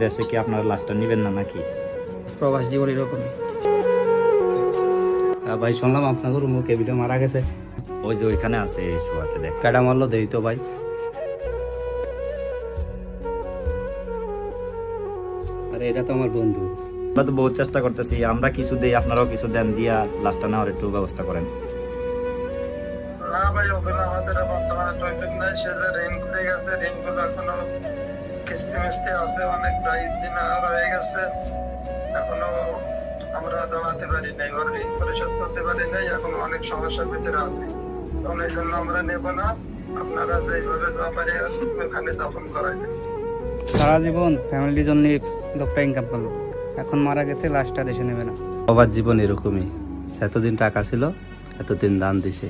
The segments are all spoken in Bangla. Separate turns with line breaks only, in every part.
দেশে কি আপনারা লাশটা নিবেন না নাকি?
প্রবাস জীবন এরকমই।
ভাই শুনলাম আপনাদের রুমে কেবিটা মারা গেছে।
ওই যে ওইখানে আছে শোয়াতে দেখ।
কাটা মারলো দেই তো ভাই। আরে এটা তো আমার বন্ধু।
আমরা তো বহুত চেষ্টা করতেছি, আমরা কিছু দেই আপনারাও কিছু দেন, দিয়া লাশটা নেওয়ার একটু ব্যবস্থা করেন।
না ভাই, ওগুলো আমাদের বর্তমানে তৈরি নাই। সে যে ঋণ করে গেছে, ঋণগুলো এখনো কিস্তি মিস্তি আছে, অনেক 22 দিন হয়ে গেছে, এখনো আমরা দেওয়াতে পারি নাই, ওর ঋণ পরিশোধ করতে পারি নাই, এখন অনেক সমস্যার ভিতরে আছে। তখন এই জন্য আমরা নেবো না, আপনারা যেইভাবে যা পারে ওখানে দাফন করাই দেন।
সারা জীবন ফ্যামিলির জন্য লোকটা ইনকাম করলো, এখন মারা গেছে, লাশটা দেশে নেবে না।
সবার জীবন এরকমই, এতদিন টাকা ছিল, এতদিন দান দিছে,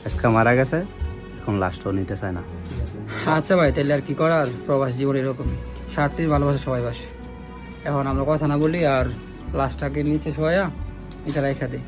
আজকে মারা গেছে, এখন লাশটাও নিতে চায় না।
আচ্ছা ভাই, তাহলে আর কি করার, প্রবাস জীবন এরকমই, স্বার্থের ভালোবাসা সবাই বাসে। এখন আমরা কথা না বলি আর লাশটাকে নিচে শোয়া এটা রেখা দিই।